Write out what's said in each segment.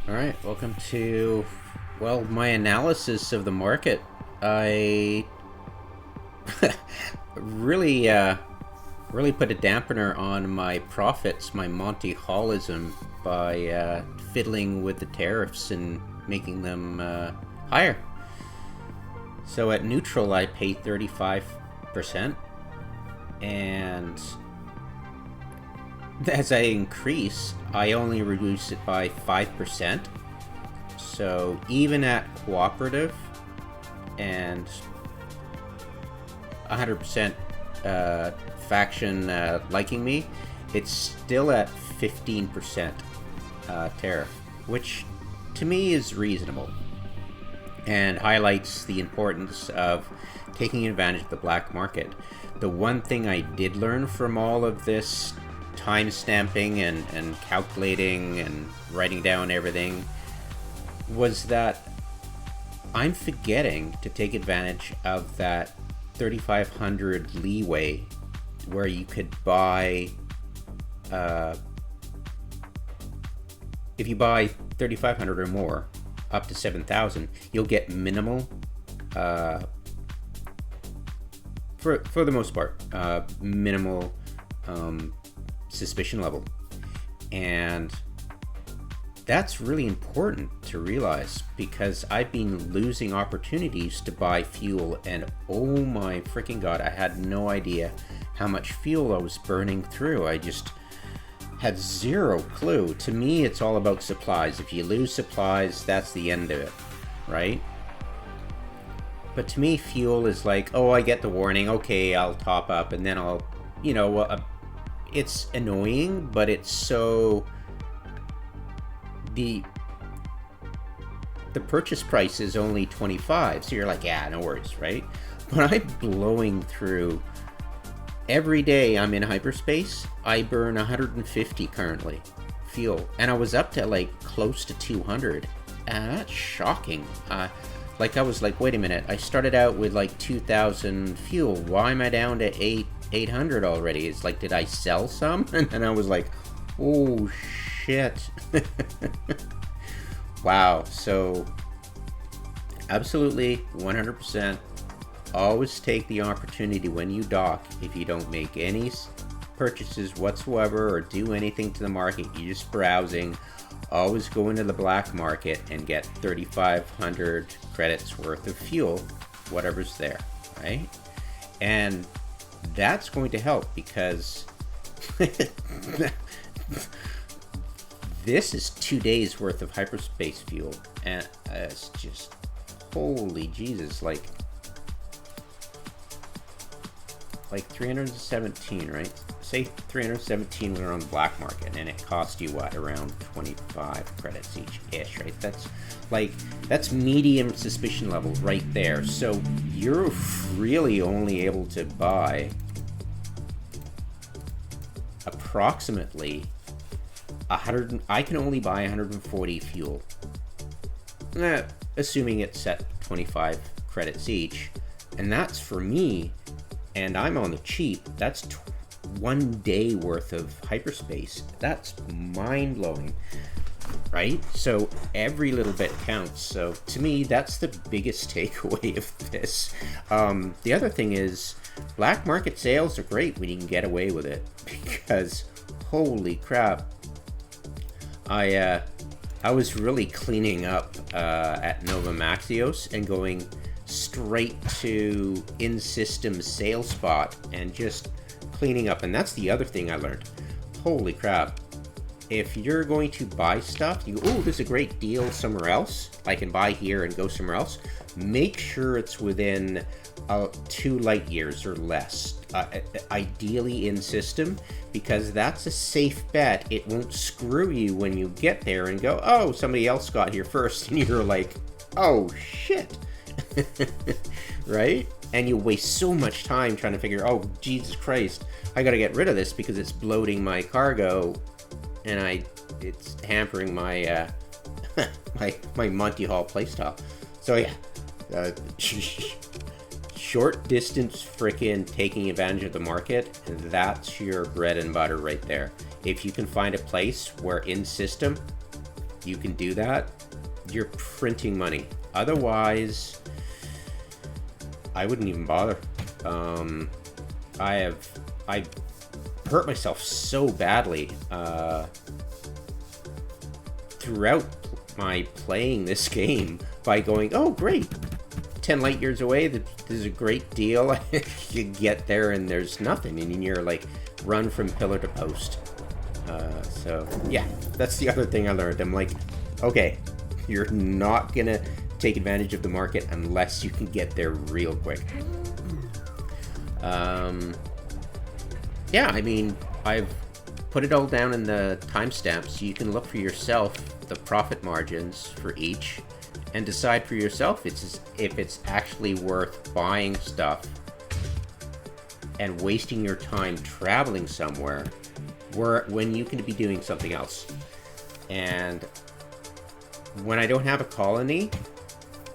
All right, welcome to, well, my analysis of the market. I really, really put a dampener on my profits, my Monty Hallism, by fiddling with the tariffs and making them higher. So at neutral, I pay 35%, and as I increase, I only reduce it by 5%. So even at cooperative and 100% faction liking me, it's still at 15% tariff, which to me is reasonable and highlights the importance of taking advantage of the black market. The one thing I did learn from all of this time stamping and calculating and writing down everything was that I'm forgetting to take advantage of that 3,500 leeway where you could buy, if you buy 3,500 or more up to 7,000, you'll get minimal, for the most part, minimal suspicion level. And that's really important to realize, because I've been losing opportunities to buy fuel, and oh my freaking god, I had no idea how much fuel I was burning through. I just had zero clue. To me, it's all about supplies. If you lose supplies, that's the end of it, right? But to me, fuel is like, oh, I get the warning, okay, I'll top up, and then I'll, it's annoying, but it's so... The purchase price is only 25, so you're like, yeah, no worries, right? But I'm blowing through... Every day I'm in hyperspace, I burn 150 currently, fuel. And I was up to, like, close to 200. And that's shocking. I was like, wait a minute, I started out with, like, 2,000 fuel. Why am I down to 800 already? It's like, did I sell some? And then I was like, oh shit. Wow. So absolutely 100% always take the opportunity when you dock. If you don't make any purchases whatsoever or do anything to the market, you're just browsing, always go into the black market and get 3,500 credits worth of fuel, whatever's there, right? And that's going to help, because this is 2 days worth of hyperspace fuel, and it's just, holy Jesus, like 317, right? Say 317 when we're on the black market, and it cost you what, around 25 credits each-ish, right? That's medium suspicion level right there. So you're really only able to buy approximately 100. I can only buy 140 fuel, assuming it's set 25 credits each, and that's for me. And I'm on the cheap. That's 1 day worth of hyperspace. That's mind-blowing, right? So every little bit counts. So to me, that's the biggest takeaway of this. The other thing is, black market sales are great when you can get away with it, because holy crap, I was really cleaning up at Nova Maxios and going straight to in-system sale spot and just cleaning up. And that's the other thing I learned. Holy crap. If you're going to buy stuff, you go, oh, there's a great deal somewhere else, I can buy here and go somewhere else. Make sure it's within 2 light years or less, ideally in system, because that's a safe bet. It won't screw you when you get there and go, oh, somebody else got here first, and you're like, oh shit. Right? And you waste so much time trying to figure, oh, Jesus Christ, I gotta get rid of this because it's bloating my cargo, and it's hampering my my Monty Hall playstyle. So yeah, short distance frickin' taking advantage of the market, and that's your bread and butter right there. If you can find a place where in system you can do that, you're printing money. Otherwise, I wouldn't even bother. I hurt myself so badly throughout my playing this game by going, oh great, 10 light years away, this is a great deal. You get there and there's nothing, and you're like run from pillar to post. So yeah, that's the other thing I learned. I'm like, okay, you're not gonna take advantage of the market unless you can get there real quick. Yeah, I mean, I've put it all down in the timestamps so you can look for yourself the profit margins for each and decide for yourself if it's actually worth buying stuff and wasting your time traveling somewhere when you can be doing something else. And when I don't have a colony,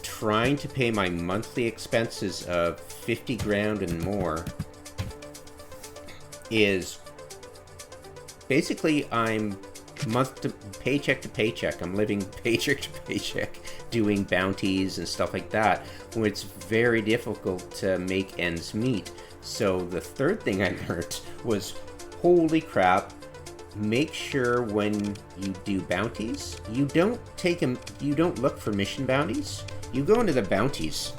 trying to pay my monthly expenses of 50 grand and more is basically, I'm paycheck to paycheck. I'm living paycheck to paycheck, doing bounties and stuff like that, when it's very difficult to make ends meet. So the third thing I learned was, holy crap, make sure when you do bounties, you don't look for mission bounties. You go into the bounties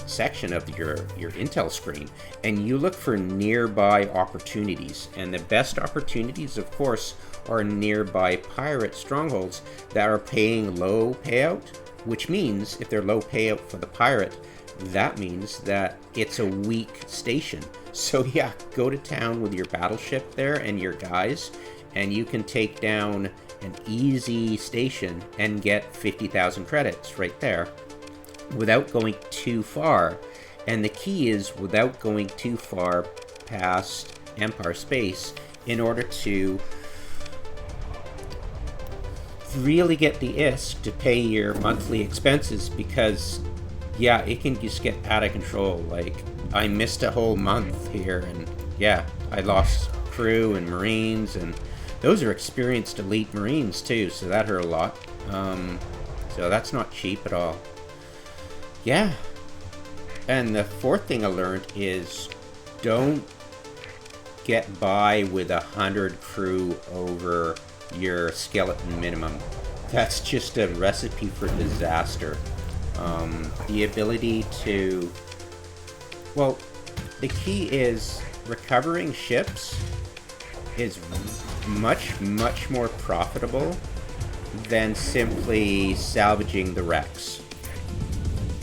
section of your intel screen and you look for nearby opportunities, and the best opportunities, of course, are nearby pirate strongholds that are paying low payout, which means if they're low payout for the pirate, that means that it's a weak station. So yeah, go to town with your battleship there and your guys, and you can take down an easy station and get 50,000 credits right there without going too far. And the key is without going too far past Empire Space in order to really get the ISK to pay your monthly expenses, because yeah, it can just get out of control. Like, I missed a whole month here, and yeah, I lost crew and Marines, and those are experienced elite Marines too, so that hurt a lot. So that's not cheap at all. Yeah. And the fourth thing I learned is, don't get by with 100 crew over your skeleton minimum. That's just a recipe for disaster. The ability to... Well, the key is recovering ships is much, much more profitable than simply salvaging the wrecks.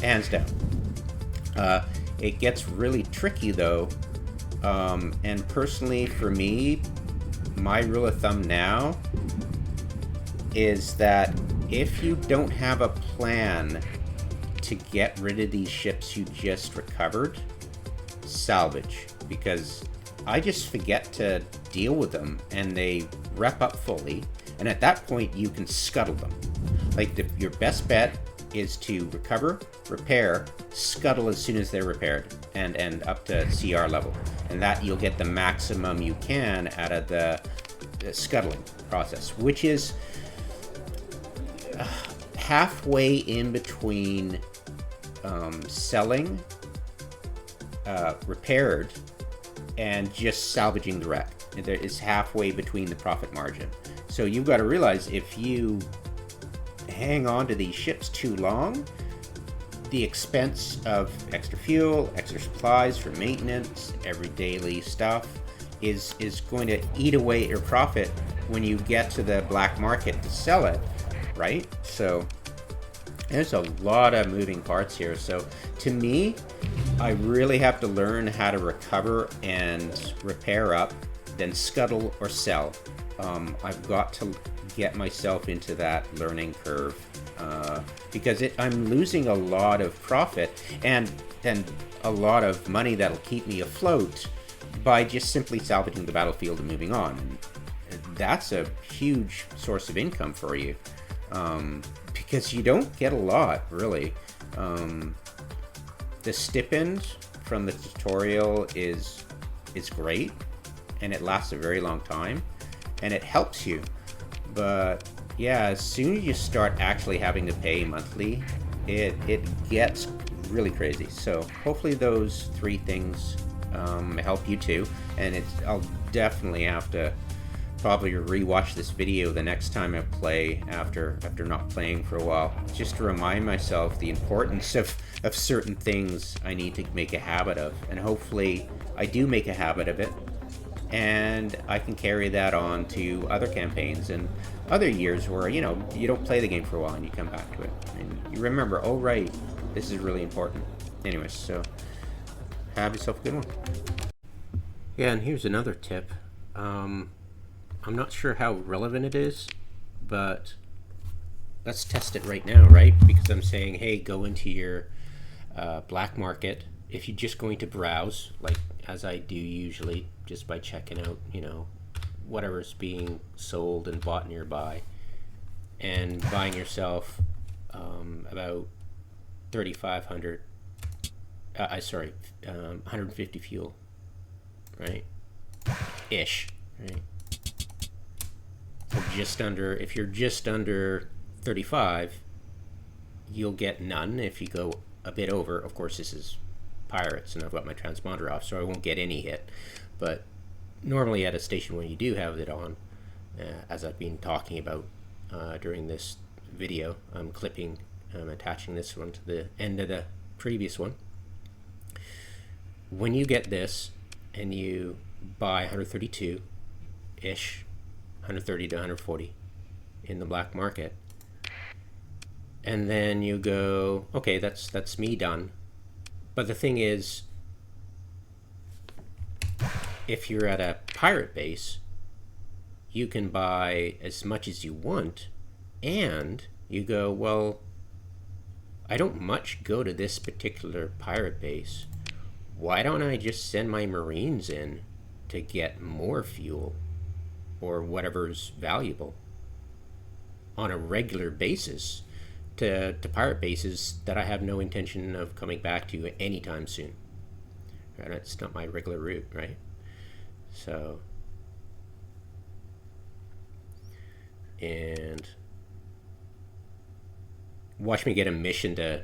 Hands down. It gets really tricky though, and personally for me, my rule of thumb now is that if you don't have a plan to get rid of these ships you just recovered, salvage, because I just forget to deal with them and they rep up fully, and at that point you can scuttle them. Like, your best bet is to recover, repair, scuttle as soon as they're repaired, and up to CR level, and that you'll get the maximum you can out of the scuttling process, which is halfway in between selling repaired and just salvaging the wreck. There is halfway between the profit margin. So you've got to realize, if you hang on to these ships too long, the expense of extra fuel, extra supplies for maintenance, every daily stuff is going to eat away at your profit when you get to the black market to sell it, right? So there's a lot of moving parts here. So to me, I really have to learn how to recover and repair up, then scuttle or sell. I've got to get myself into that learning curve, because I'm losing a lot of profit and a lot of money that'll keep me afloat by just simply salvaging the battlefield and moving on. And that's a huge source of income for you, because you don't get a lot, really. The stipend from the tutorial is great, and it lasts a very long time, and it helps you. But yeah, as soon as you start actually having to pay monthly, it gets really crazy. So hopefully those three things help you too. And I'll definitely have to probably rewatch this video the next time I play after not playing for a while, just to remind myself the importance of certain things I need to make a habit of. And hopefully I do make a habit of it, and I can carry that on to other campaigns and other years where, you know, you don't play the game for a while and you come back to it and you remember, oh right, this is really important. Anyways, so have yourself a good one. Yeah, and here's another tip. I'm not sure how relevant it is, but let's test it right now, right? Because I'm saying, hey, go into your black market. If you're just going to browse, like as I do usually, just by checking out, you know, whatever's being sold and bought nearby, and buying yourself about 3,500, 150 fuel, right? Ish, right? So just under, if you're just under 35, you'll get none. If you go a bit over, of course this is pirates and I've got my transponder off, so I won't get any hit. But normally at a station when you do have it on, as I've been talking about during this video, I'm attaching this one to the end of the previous one. When you get this and you buy 132-ish, 130 to 140 in the black market, and then you go, okay, that's me done. But the thing is, if you're at a pirate base, you can buy as much as you want, and you go, well, I don't much go to this particular pirate base. Why don't I just send my Marines in to get more fuel or whatever's valuable on a regular basis to pirate bases that I have no intention of coming back to anytime soon. Right? It's not my regular route, right? So, and watch me get a mission to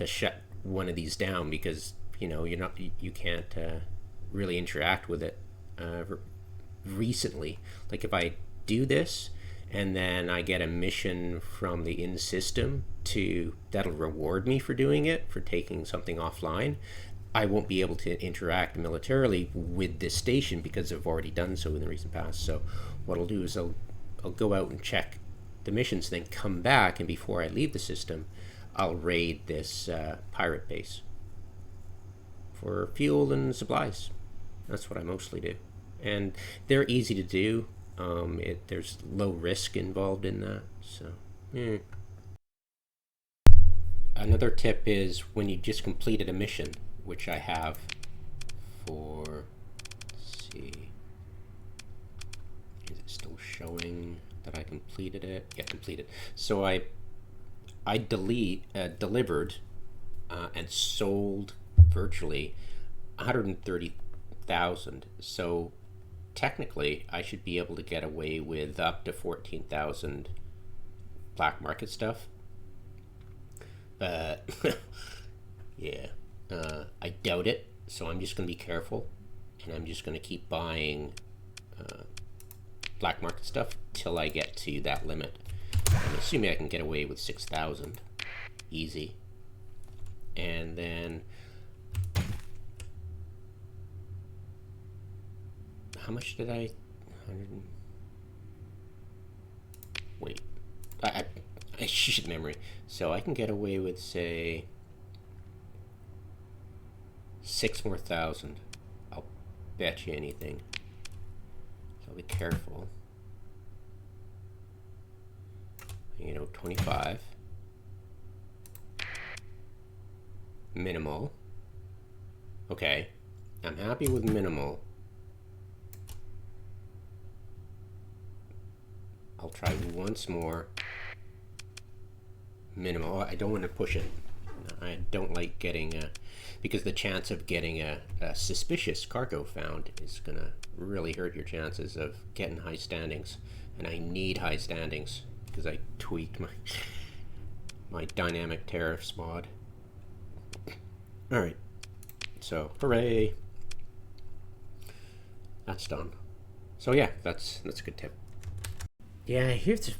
shut one of these down, because you know you can't really interact with it recently. Like if I do this and then I get a mission from the in-system that'll reward me for doing it, for taking something offline, I won't be able to interact militarily with this station because I've already done so in the recent past. So what I'll do is I'll go out and check the missions, then come back, and before I leave the system, I'll raid this pirate base for fuel and supplies. That's what I mostly do. And they're easy to do. There's low risk involved in that. So, Another tip is when you just completed a mission, which I have for, let's see, is it still showing that I completed it? Yeah, completed. So I delivered and sold virtually 130,000. So technically I should be able to get away with up to 14,000 black market stuff. But yeah, I doubt it. So I'm just going to be careful, and I'm just going to keep buying black market stuff till I get to that limit. I'm assuming I can get away with 6,000 easy. And then how much did I wait, I should memory. So I can get away with, say, 6,000 more. I'll bet you anything. So I'll be careful. 25 minimal. Okay, I'm happy with minimal. I'll try once more. Minimal. I don't want to push it. I don't like getting because the chance of getting a suspicious cargo found is gonna really hurt your chances of getting high standings, and I need high standings because I tweaked my dynamic tariffs mod. All right, so hooray, that's done. So yeah, that's a good tip. Yeah, here's a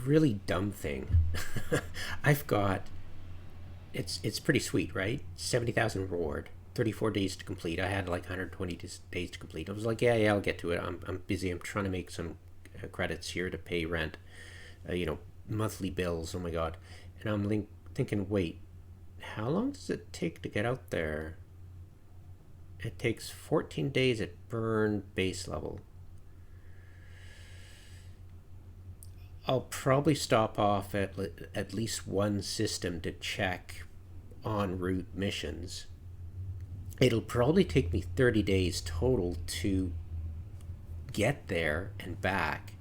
really dumb thing. I've got, it's pretty sweet, right? 70,000 reward, 34 days to complete. I had like 120 days to complete. I was like, yeah, I'll get to it. I'm busy. I'm trying to make some credits here to pay rent, monthly bills. Oh my god. And I'm thinking, wait, how long does it take to get out there? It takes 14 days at burn base level. I'll probably stop off at least one system to check en route missions. It'll probably take me 30 days total to get there and back.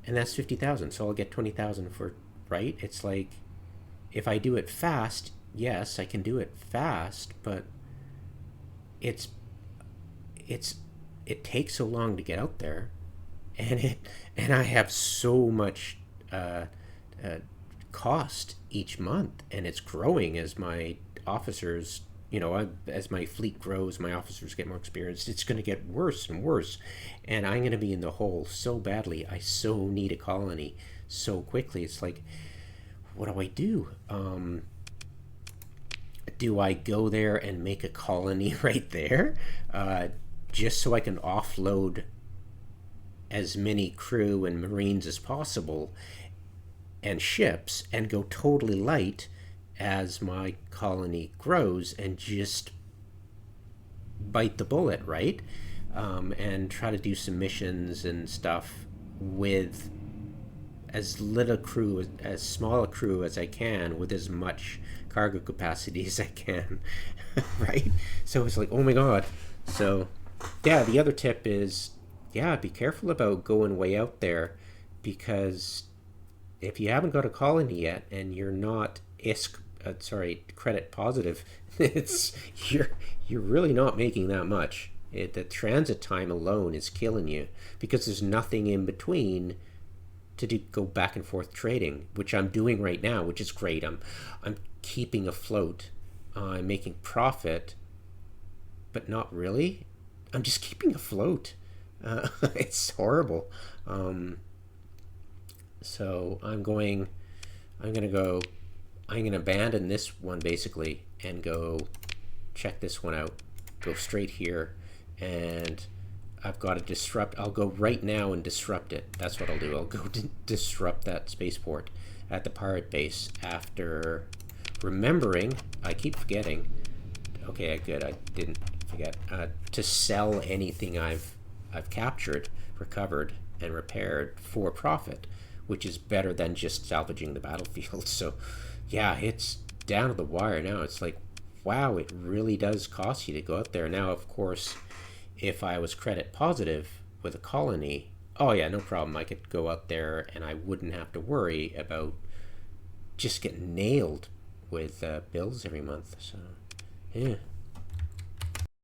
And that's 50,000. So I'll get 20,000 for, right? It's like, if I do it fast, yes, I can do it fast, but it takes so long to get out there, and I have so much cost each month, and it's growing as my officers, as my fleet grows, my officers get more experienced. It's going to get worse and worse, and I'm going to be in the hole so badly. I so need a colony so quickly. It's like, what do I do? Do I go there and make a colony right there, just so I can offload as many crew and marines as possible and ships, and go totally light as my colony grows and just bite the bullet, right? And try to do some missions and stuff with as little crew, as small a crew as I can, with as much cargo capacity as I can, right? So it's like, oh my god. So yeah, the other tip is, yeah, be careful about going way out there, because if you haven't got a colony yet and you're not credit positive, you're really not making that much. The transit time alone is killing you, because there's nothing in between to go back and forth trading, which I'm doing right now, which is great. I'm keeping afloat. I'm making profit, but not really. I'm just keeping afloat. It's horrible. So I'm going to abandon this one basically and go check this one out. Go straight here, and I've got to disrupt. I'll go right now and disrupt it. That's what I'll do. I'll go disrupt that spaceport at the pirate base after remembering. I keep forgetting. Okay, good. I didn't forget to sell anything I've captured, recovered, and repaired for profit, which is better than just salvaging the battlefield. So, yeah, it's down to the wire now. It's like, wow, it really does cost you to go out there. Now, of course, if I was credit positive with a colony, oh yeah, no problem. I could go out there and I wouldn't have to worry about just getting nailed with bills every month. So, yeah.